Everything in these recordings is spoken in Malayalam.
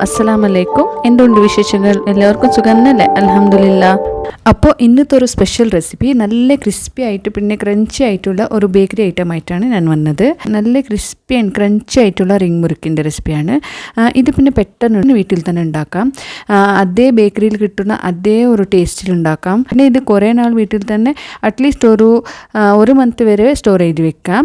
അസ്സലാമു അലൈക്കും. എന്തുണ്ട് വിശേഷങ്ങൾ? എല്ലാവർക്കും സുഖന്നല്ലേ? അൽഹംദുലില്ലാ. അപ്പോൾ ഇന്നത്തെ ഒരു സ്പെഷ്യൽ റെസിപ്പി നല്ല ക്രിസ്പി ആയിട്ട് പിന്നെ ക്രഞ്ചി ആയിട്ടുള്ള ഒരു ബേക്കറി ഐറ്റം ആയിട്ടാണ് ഞാൻ വന്നത്. നല്ല ക്രിസ്പി ആൻഡ് ക്രഞ്ചി ആയിട്ടുള്ള റിംഗ് മുറുക്കിൻ്റെ റെസിപ്പിയാണ് ഇത്. പിന്നെ പെട്ടെന്ന് വീട്ടിൽ തന്നെ ഉണ്ടാക്കാം. അതേ ബേക്കറിയിൽ കിട്ടുന്ന അതേ ഒരു ടേസ്റ്റിൽ ഉണ്ടാക്കാം. പിന്നെ ഇത് കുറേ നാൾ വീട്ടിൽ തന്നെ അറ്റ്ലീസ്റ്റ് ഒരു മന്ത് വരെ സ്റ്റോർ ചെയ്ത് വെക്കാം.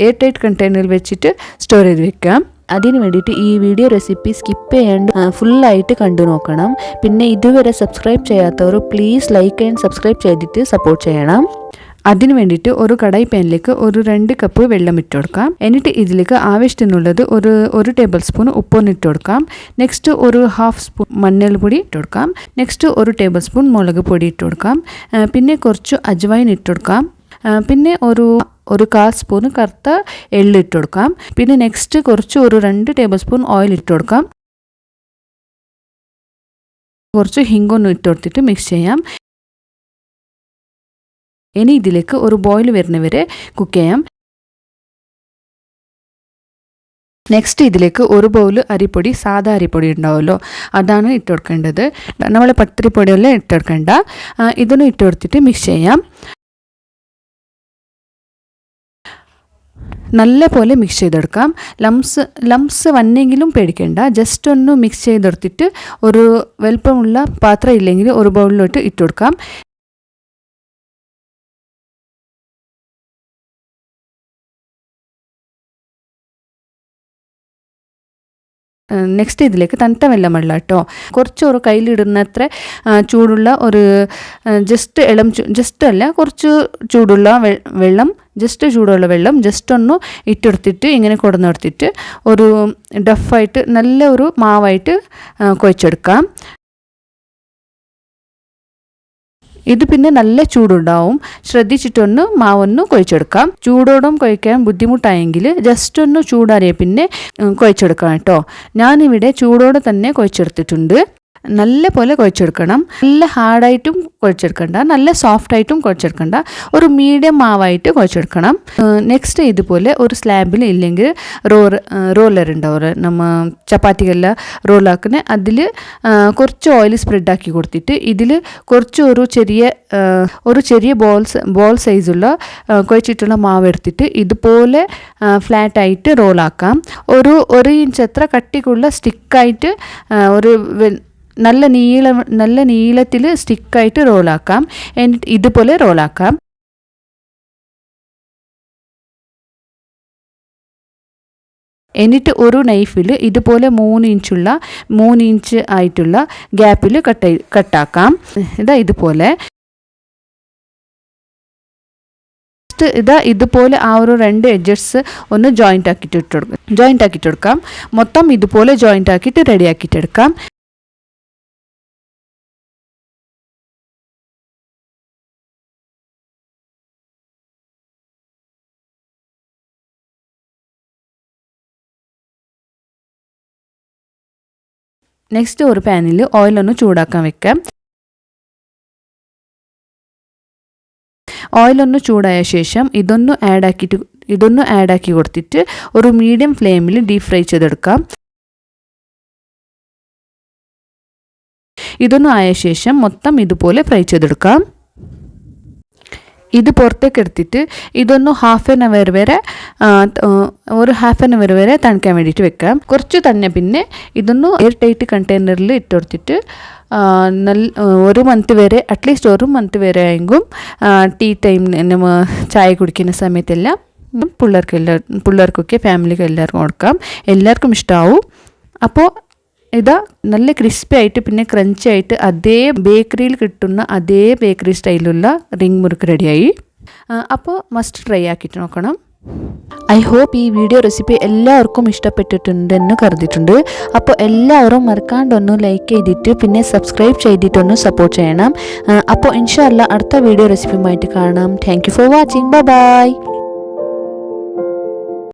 8 കണ്ടെയ്നറിൽ വെച്ചിട്ട് സ്റ്റോർ ചെയ്ത് വെക്കാം. അതിന് വേണ്ടിയിട്ട് ഈ വീഡിയോ റെസിപ്പി സ്കിപ്പ് ചെയ്യാണ്ട് ഫുള്ളായിട്ട് കണ്ടു നോക്കണം. പിന്നെ ഇതുവരെ സബ്സ്ക്രൈബ് ചെയ്യാത്തവർ പ്ലീസ് ലൈക്ക് ആൻഡ് സബ്സ്ക്രൈബ് ചെയ്തിട്ട് സപ്പോർട്ട് ചെയ്യണം. അതിന് വേണ്ടിയിട്ട് ഒരു കടായി പാനിലേക്ക് 2 കപ്പ് വെള്ളം ഇട്ട് കൊടുക്കാം. എന്നിട്ട് ഇതിലേക്ക് ആവശ്യത്തിനുള്ളത് ഒരു ടേബിൾ സ്പൂൺ ഉപ്പൊന്ന് ഇട്ട് കൊടുക്കാം. നെക്സ്റ്റ് 1/2 സ്പൂൺ മഞ്ഞൾപ്പൊടി ഇട്ട് കൊടുക്കാം. നെക്സ്റ്റ് 1 ടേബിൾ സ്പൂൺ മുളക് പൊടി ഇട്ട് കൊടുക്കാം. പിന്നെ കുറച്ച് അജ്വൈൻ ഇട്ട് കൊടുക്കാം. പിന്നെ ഒരു 1/4 സ്പൂൺ കറുത്ത എള്ള് ഇട്ട് കൊടുക്കാം. പിന്നെ നെക്സ്റ്റ് കുറച്ച് 2 ടേബിൾ സ്പൂൺ ഓയിൽ ഇട്ട് കൊടുക്കാം. കുറച്ച് ഹിംഗൊന്നും ഇട്ട് കൊടുത്തിട്ട് മിക്സ് ചെയ്യാം. ഇനി ഇതിലേക്ക് ഒരു ബോയിൽ വരുന്നവരെ കുക്ക് ചെയ്യാം. നെക്സ്റ്റ് ഇതിലേക്ക് 1 ബൗൾ അരിപ്പൊടി, സാധാ അരിപ്പൊടി ഉണ്ടാവുമല്ലോ, അതാണ് ഇട്ട് കൊടുക്കേണ്ടത്. നമ്മൾ പത്തിരിപ്പൊടിയെല്ലാം ഇട്ട് കൊടുക്കേണ്ട. ഇതൊന്നും ഇട്ട് കൊടുത്തിട്ട് മിക്സ് ചെയ്യാം. നല്ല പോലെ മിക്സ് ചെയ്തെടുക്കാം. ലംസ് വന്നെങ്കിലും പേടിക്കേണ്ട. ജസ്റ്റ് ഒന്ന് മിക്സ് ചെയ്തെടുത്തിട്ട് ഒരു വലുപ്പമുള്ള പാത്രം ഇല്ലെങ്കിൽ ഒരു ബൗളിലോട്ട് ഇട്ട് കൊടുക്കാം. നെക്സ്റ്റ് ഇതിലേക്ക് തണുത്ത വെള്ളം കേട്ടോ. കുറച്ച് ഒരു കയ്യിലിടുന്നത്ര ചൂടുള്ള ജസ്റ്റ് അല്ല കുറച്ച് ചൂടുള്ള വെള്ളം, ചൂടുള്ള വെള്ളം ജസ്റ്റ് ഒന്ന് ഇട്ടെടുത്തിട്ട് ഇങ്ങനെ കൊടുന്നെടുത്തിട്ട് ഒരു ഡഫായിട്ട് നല്ല ഒരു മാവായിട്ട് കുഴച്ചെടുക്കാം. ഇത് പിന്നെ നല്ല ചൂടുണ്ടാവും. ശ്രദ്ധിച്ചിട്ടൊന്ന് മാവൊന്ന് കുഴച്ചെടുക്കാം. ചൂടോടും കുഴയ്ക്കാൻ ബുദ്ധിമുട്ടായെങ്കിൽ ജസ്റ്റ് ഒന്ന് ചൂടാറിയ പിന്നെ കുഴച്ചെടുക്കാം കേട്ടോ. ഞാനിവിടെ ചൂടോടെ തന്നെ കുഴച്ചെടുത്തിട്ടുണ്ട്. നല്ല പോലെ കുഴച്ചെടുക്കണം. നല്ല ഹാർഡായിട്ടും കുഴച്ചെടുക്കണ്ട, നല്ല സോഫ്റ്റായിട്ടും കുഴച്ചെടുക്കണ്ട, ഒരു മീഡിയം മാവായിട്ട് കുഴച്ചെടുക്കണം. നെക്സ്റ്റ് ഇതുപോലെ ഒരു സ്ലാബിൽ ഇല്ലെങ്കിൽ റോളർ ഉണ്ടാവും, നമ്മ ചപ്പാത്തിക്കെല്ലാം റോളാക്കുന്ന, അതിൽ കുറച്ച് ഓയിൽ സ്പ്രെഡാക്കി കൊടുത്തിട്ട് ഇതിൽ കുറച്ച് ഒരു ചെറിയ ബോൾ സൈസുള്ള കുഴച്ചിട്ടുള്ള മാവ് എടുത്തിട്ട് ഇതുപോലെ ഫ്ലാറ്റായിട്ട് റോളാക്കാം. ഒരു ഇഞ്ച് അത്ര കട്ടിക്കുള്ള സ്റ്റിക്കായിട്ട് നല്ല നീളത്തിൽ സ്റ്റിക്കായിട്ട് റോളാക്കാം. എന്നിട്ട് ഇതുപോലെ റോളാക്കാം. എന്നിട്ട് ഒരു നൈഫിൽ ഇതുപോലെ 3 ഇഞ്ച് ആയിട്ടുള്ള ഗ്യാപ്പിൽ കട്ടാക്കാം. ഇതുപോലെ ഇതുപോലെ ആ ഒരു 2 എഡ്ജസ് ഒന്ന് ജോയിൻ്റ് ആക്കിയിട്ട് എടുക്കാം. മൊത്തം ഇതുപോലെ ജോയിൻ്റ് ആക്കിയിട്ട് റെഡി ആക്കിയിട്ട് എടുക്കാം. നെക്സ്റ്റ് ഒരു പാനിൽ ഓയിലൊന്ന് ചൂടാക്കാൻ വെക്കാം. ഓയിലൊന്ന് ചൂടായ ശേഷം ഇതൊന്ന് ആഡ് ആക്കി കൊടുത്തിട്ട് ഒരു മീഡിയം ഫ്ലെയിമിൽ ഡീപ് ഫ്രൈ ചെയ്തെടുക്കാം. ഇതൊന്നും ആയ ശേഷം മൊത്തം ഇതുപോലെ ഫ്രൈ ചെയ്തെടുക്കാം. ഇത് പുറത്തേക്ക് എടുത്തിട്ട് ഇതൊന്ന് ഹാഫ് ആൻ അവർ വരെ തണുക്കാൻ വേണ്ടിയിട്ട് വെക്കാം. കുറച്ച് തന്നെ പിന്നെ ഇതൊന്ന് എയർ ടൈറ്റ് കണ്ടെയ്നറിൽ ഇട്ട് കൊടുത്തിട്ട് ഒരു മന്ത് വരെ, അറ്റ്ലീസ്റ്റ് ഒരു മന്ത് വരെ ആയെങ്കിലും ടീ ടൈം ചായ കുടിക്കുന്ന സമയത്തെല്ലാം പിള്ളേർക്കൊക്കെ ഫാമിലിക്ക് എല്ലാവർക്കും കൊടുക്കാം. എല്ലാവർക്കും ഇഷ്ടമാവും. അപ്പോൾ നല്ല ക്രിസ്പി ആയിട്ട് പിന്നെ ക്രഞ്ചി ആയിട്ട് അതേ ബേക്കറിയിൽ കിട്ടുന്ന അതേ ബേക്കറി സ്റ്റൈലുള്ള റിംഗ് മുറുക്ക് റെഡിയായി. അപ്പോൾ മസ്റ്റ് ട്രൈ ആക്കിയിട്ട് നോക്കണം. ഐ ഹോപ്പ് ഈ വീഡിയോ റെസിപ്പി എല്ലാവർക്കും ഇഷ്ടപ്പെട്ടിട്ടുണ്ടെന്ന് കരുതിയിട്ടുണ്ട്. അപ്പോൾ എല്ലാവരും മറക്കാണ്ടൊന്ന് ലൈക്ക് ചെയ്തിട്ട് പിന്നെ സബ്സ്ക്രൈബ് ചെയ്തിട്ടൊന്ന് സപ്പോർട്ട് ചെയ്യണം. അപ്പോൾ ഇൻഷാ അല്ലാ അടുത്ത വീഡിയോ റെസിപ്പിയുമായിട്ട് കാണാം. Thank you for watching. By.